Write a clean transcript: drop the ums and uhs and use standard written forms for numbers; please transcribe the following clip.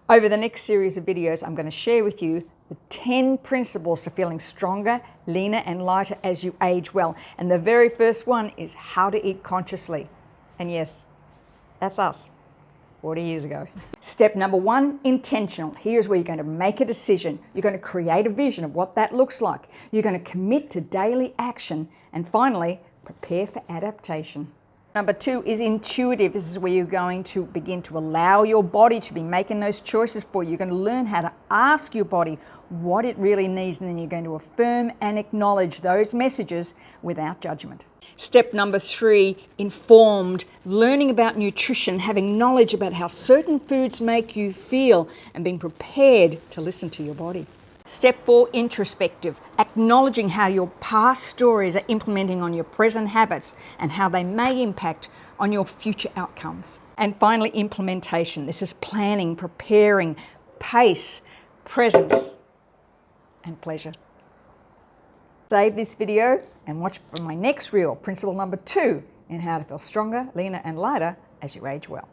Over the next series of videos, I'm going to share with you the 10 principles to feeling stronger, leaner, and lighter as you age well. And the very first one is how to eat consciously. And yes, that's us 40 years ago. Step number 1, intentional. Here's where you're going to make a decision. You're going to create a vision of what that looks like. You're going to commit to daily action. And finally, prepare for adaptation. Number 2 is intuitive. This is where you're going to begin to allow your body to be making those choices for you. You're going to learn how to ask your body what it really needs, and then you're going to affirm and acknowledge those messages without judgment. Step number 3, informed. Learning about nutrition, having knowledge about how certain foods make you feel, and being prepared to listen to your body. Step 4, introspective, acknowledging how your past stories are implementing on your present habits and how they may impact on your future outcomes. And finally, implementation. This is planning, preparing, pace, presence, and pleasure. Save this video and watch for my next reel, principle number 2, in how to feel stronger, leaner, and lighter as you age well.